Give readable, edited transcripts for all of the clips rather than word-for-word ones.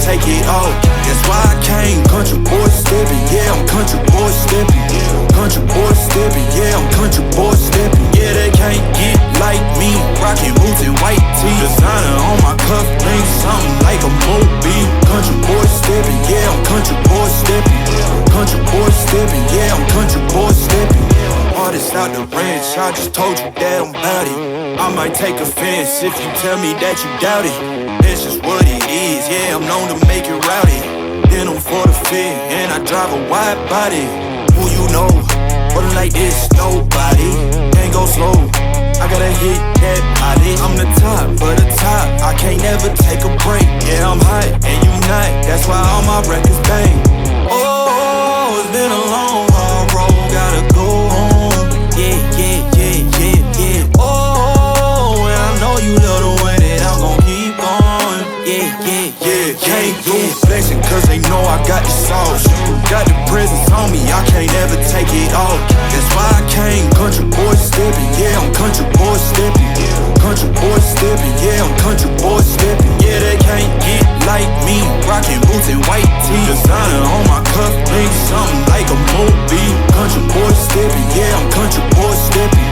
take it all. That's why I came. Country boy steppin', yeah, I'm country boy steppin'. Country boy steppin', yeah, I'm country boy steppin'. Yeah, they can't get like me. Rockin' boots and white tee. Designer on my cuff, ain't something like a movie. Country boy steppin', yeah, I'm country boy steppin'. Country boy steppin', yeah, I'm country boy steppin'. Artist out the ranch, I just told you that I'm bout it. I might take offense if you tell me that you doubt it. That's just what it is, yeah, I'm known to make it rowdy. Then I'm for the fit, and I drive a wide body. Who you know, rolling like this, nobody. Can't go slow, I gotta hit that body. I'm the top for the top, I can't never take a break. Yeah, I'm hot, and you not, that's why all my records bang. Oh, it's been a long, hard road, gotta go home. Yeah, yeah, yeah, yeah, yeah. Oh, and I know you love the way that I'm gon' keep going. Yeah, yeah, yeah. Can't do flexing cause they know I got the sauce. Got the presence on me, I can't ever take it off. That's why I came. Country boy steppin', yeah, I'm country boy steppin'. Country boy steppin', yeah, I'm country boy steppin'. Yeah, they can't get like me. Rockin' boots and white tee. Designer on my cuff, ain't something like a movie. Country boy steppin', yeah, I'm country boy steppin'.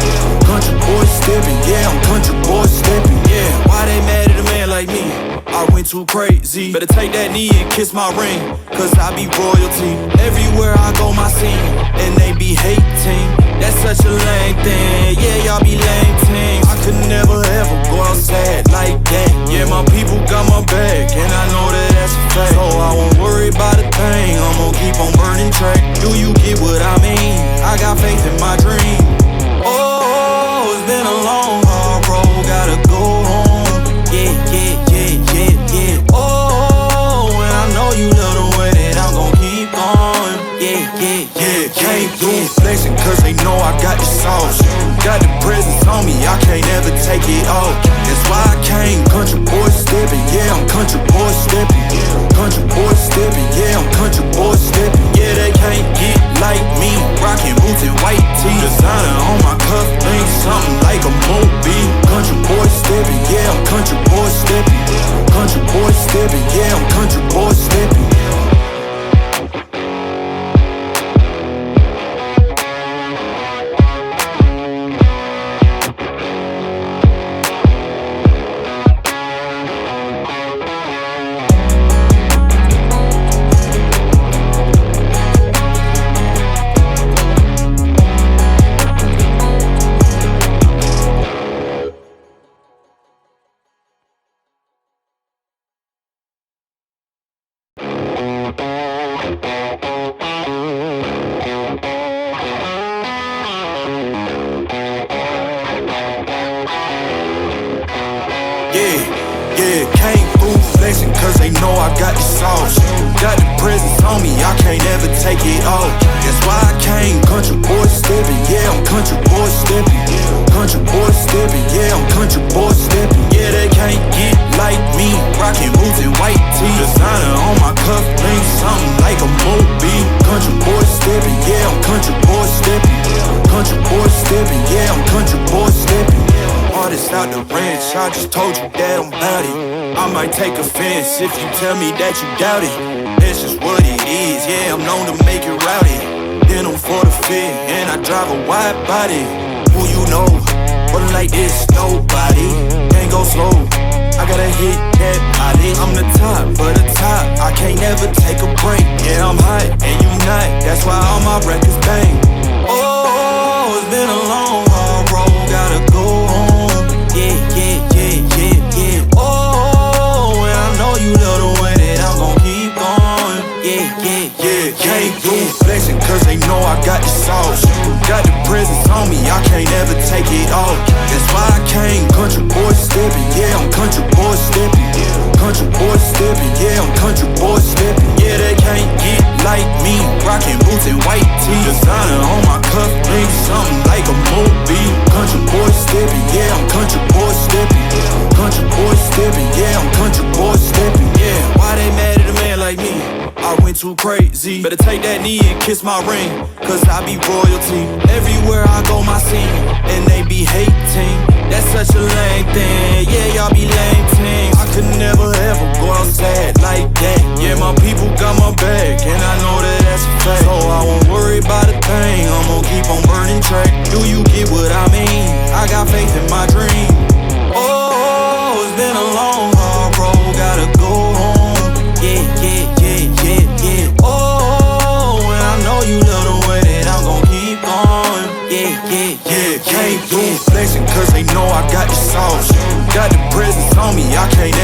Country boy steppin', yeah, I'm country boy steppin'. Yeah, why they mad at a man like me? I went too crazy. Better take that knee and kiss my ring, cause I be royalty. Everywhere I go, my scene, and they be hating. That's such a lame thing, yeah, y'all be lame teams. I could never ever go outside like that. Yeah, my people got my back, and I know that that's a fact. So I won't worry about a thing, I'm gon' keep on burning track. Do you get what I mean? I got faith in my dream. Oh, it's been a long, hard road, gotta go home. Yeah, yeah, yeah, yeah, yeah. Oh, and I know you love the way that I'm gon' keep going. Yeah, yeah, yeah, can't do flexing cause they know I got the sauce. Got the presence on me, I can't ever take it off. That's why I came. Country boy steppin', yeah, I'm country boy steppin'. Country boy steppin', yeah, I'm country boy steppin'. Yeah, they can't get like me. Rockin' boots and white tee. Designer on my cuff, ain't something like a movie. Country boy steppin', yeah, I'm country boy steppin'. Country boy steppin', yeah, I'm country boy steppin'. Yeah, came through flexing cause they know I got the sauce. Got the presence on me, I can't ever take it off. That's why I came. Country boy steppin', yeah, I'm country boy steppin'. Country boy steppin', yeah, I'm country boy steppin'. Yeah, they can't get like me. Rockin' boots and white tee. Designer on my cuff, ain't something like a movie. Country boy steppin', yeah, I'm country boy steppin'. Country boy steppin', yeah, I'm country boy steppin'. Artist out the ranch, I just told you that I'm bout it. I might take offense if you tell me that you doubt it. That's just what it is, yeah, I'm known to make it rowdy. Then I'm for the fit, and I drive a wide body. Who you know, rolling like this, nobody. Can't go slow, I gotta hit that body. I'm the top for the top, I can't never take a break. Yeah, I'm hot, and you not, that's why all my records bang. Oh, it's been a long, hard road, gotta go home. Yeah, yeah, yeah, yeah, yeah. Oh, and I know you love the way that I'm gon' keep going. Yeah, yeah, yeah, can't do flexing cause they know I got the sauce. Got the presence on me, I can't ever take it off. That's why I came. Country boy steppin', yeah, I'm country boy steppin'. Country boy steppin', yeah, I'm country boy steppin'. Yeah, they can't get like me. Rockin' boots and white tee. Designer on my cuff, ain't something like a movie. Country boy steppin', yeah, I'm country boy steppin'. Country boy steppin', yeah, I'm country boy steppin'. Yeah, why they mad at a man like me? I went too crazy. Better take that knee and kiss my ring, cause I be royalty. Everywhere I go, my scene, and they be hating. That's such a lame thing, yeah, y'all be lame teams. I could never ever go outside like that.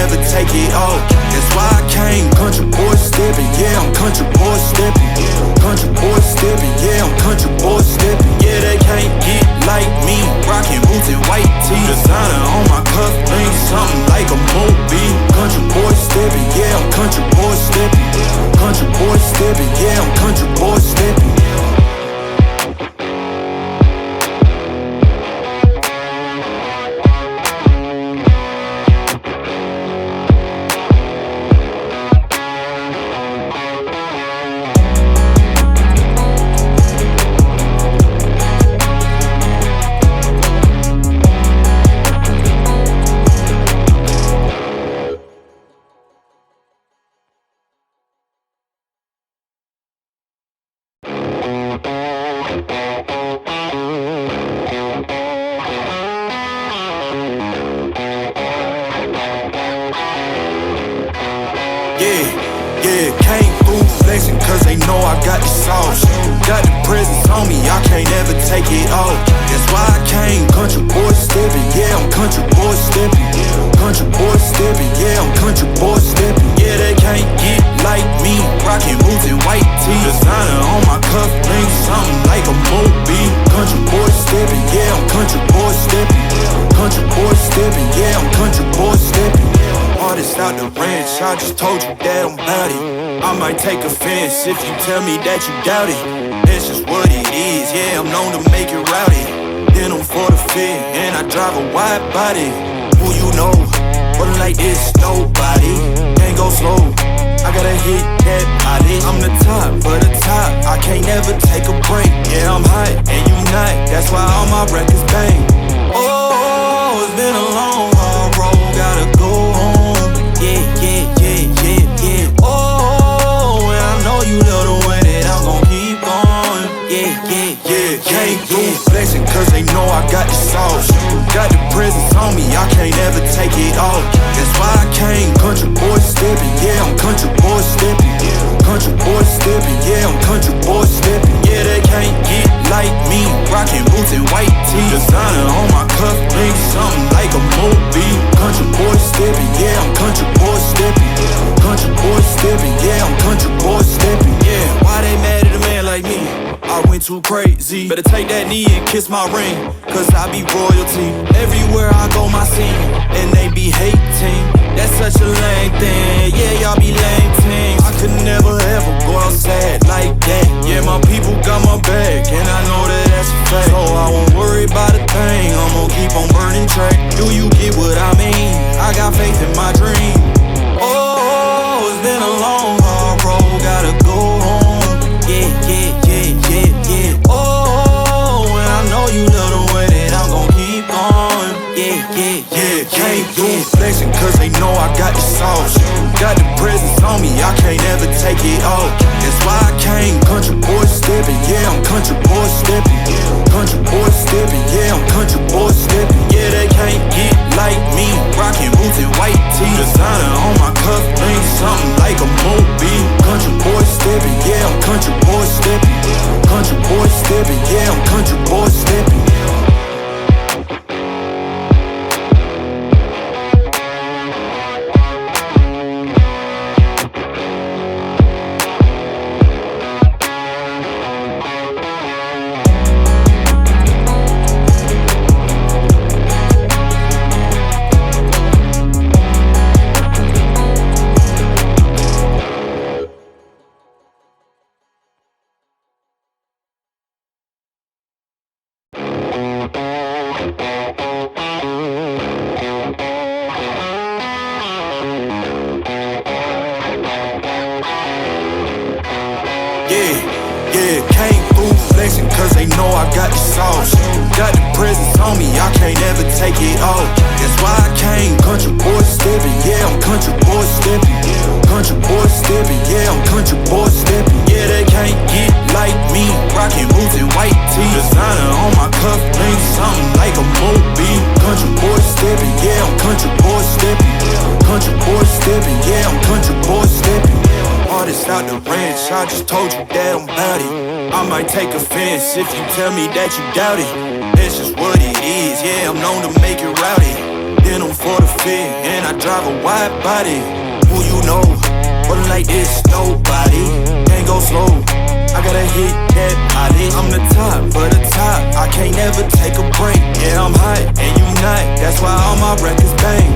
never take it off. That's why I came country boy stepping, yeah, I'm country boy stepping. Country boy stepping, yeah, I'm country boy stepping. Yeah, they can't get like me, rockin' boots and white tee. Designer on my cuff, ain't something like a movie. Country boy stepping, yeah, I'm country boy stepping. Country boy stepping, yeah, I'm country boy stepping. Yeah, came through flexing cause they know I got the sauce. Got the presence on me, I can't ever take it off. That's why I came country boy stepping, yeah, I'm country boy stepping. Country boy stepping, yeah, I'm country boy stepping. Yeah, they can't get like me, rockin' boots and white tee. Designer on my cuff, ain't something like a movie. Country boy stepping, yeah, I'm country boy stepping. Country boy stepping, yeah, I'm country boy stepping. Artist out the ranch, I just told you that I'm bout it. I might take offense if you tell me that you doubt it. That's just what it is, yeah, I'm known to make it rowdy. Then I'm for the fit, and I drive a wide body. Who you know, rolling like this, nobody. Can't go slow, I gotta hit that body. I'm the top for the top, I can't never take a break. Yeah, I'm hot, and you not, that's why all my records bang. Oh, it's been a long, hard road, gotta go home. Yeah. Oh, and I know you love the way that I'm gon' keep going. Yeah. Came through flexing cause they know I got the sauce. Got the presence on me, I can't ever take it off. That's why I came country boy stepping, yeah, I'm country boy stepping. Country boy stepping, yeah, I'm country boy stepping. Yeah, they can't get like me, rockin' boots and white tee. Designer on my cuff, ain't something like a movie. Country boy stepping, yeah, I'm country boy stepping. Country boy stepping, yeah, I'm country boy stepping. Yeah, why they mad at a man like me? I went too crazy. Better take that knee and kiss my ring, cause I be royalty. Everywhere I go, my scene, and they be hating. That's such a lame thing, yeah, y'all be lame teams. I could never ever go outside like that. Yeah, my people got my back, and I know that that's a fact. So I won't worry about a thing, I'm gon' keep on burning track. Do you get what I mean? I got faith in my dream. Oh, it's been a long, hard road, gotta go home. Yeah. Oh, and I know you love the way that I'm gon' keep going. Yeah. Came through flexing cause they know I got the sauce. Got the presence on me, I can't ever take it off. That's why I came country boy stepping, yeah, I'm country boy stepping. Country boy stepping, yeah, I'm country boy stepping. Yeah, they can't get like me, rockin' boots and white tee. Designer on my cuff, ain't something like a movie. Country boy stepping, yeah, I'm country boy stepping. Country boy stepping, yeah, I'm country boy stepping. Yeah, came through flexing cause they know I got the sauce. Got the presence on me, I can't ever take it off. That's why I came country boy stepping, yeah, I'm country boy stepping. Country boy stepping, yeah, I'm country boy stepping. Yeah, they can't get like me, rockin' boots and white tee. Designer on my cuff, ain't something like a movie. Country boy stepping, yeah, I'm country boy stepping. Country boy stepping, yeah, I'm country boy stepping. Artist out the ranch, I just told you that I'm bout it. I might take offense if you tell me that you doubt it. That's just what it is, yeah, I'm known to make it rowdy. denim for the fit, and I drive a wide body. Who you know? Rolling like this, nobody. Can't go slow, I gotta hit that body. I'm the top for the top, I can't never take a break. Yeah, I'm hot and you not, that's why all my records bang.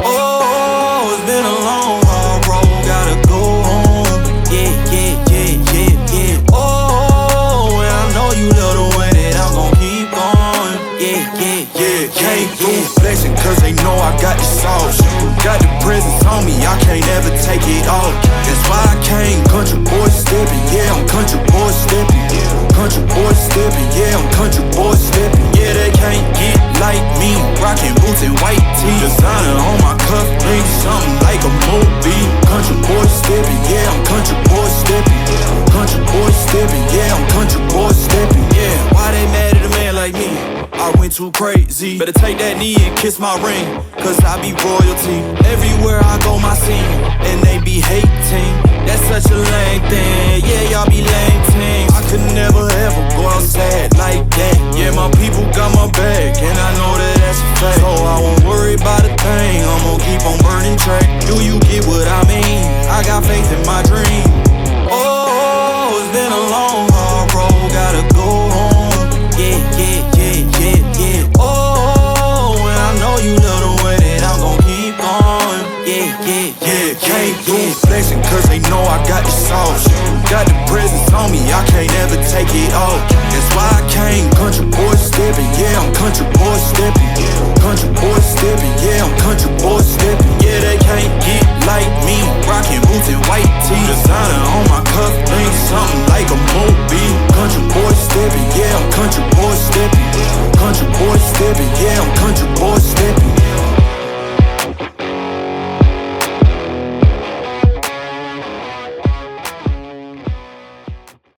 Oh, it's been a long, hard road, gotta go home. Yeah, yeah, yeah, yeah, yeah. Oh, and I know you love the way that I'm gon' keep going. Yeah, yeah, yeah, can't do flexing cause they know I got the sauce. Got the presence on me, I can't ever take it off. That's why I came country boy stepping. Yeah, I'm country boy stepping. Country boy stepping, yeah, I'm country boy stepping. Yeah, they can't get like me. Rockin' boots and white tee, designer on my cuff link, something like a movie. Country boy stepping, yeah, I'm country boy stepping. Country boy stepping, yeah, I'm country boy stepping. Yeah, why they mad at a man like me? I went too crazy. Better take that knee and kiss my ring, cause I be royalty. Everywhere I go, my scene, and they be hating. That's such a lame thing. Yeah, y'all be lame teams. I could never ever go outside like that. Yeah, my people got my back, and I know that that's a fact. So I won't worry about a thing, I'm gon' keep on burning track. Do you get what I mean? I got faith in my dream. Oh, it's been a long, hard road, gotta go home. Yeah, yeah, yeah, yeah, yeah. Oh, and I know you love the way that I'm gon' keep going. Yeah, yeah, yeah, can't do flexing cause they know I got the sauce. Got the presence on me, I can't ever take it off. That's why I came country boy stepping. Yeah, I'm country boy stepping. Country boy stepping, yeah, I'm country boy stepping. Yeah, they can't get like me. Rockin' boots and white tee, designer on my cuff link, something like a movie. Country boy stepping, yeah, I'm country boy stepping. Country boy stepping, yeah, I'm country boy stepping.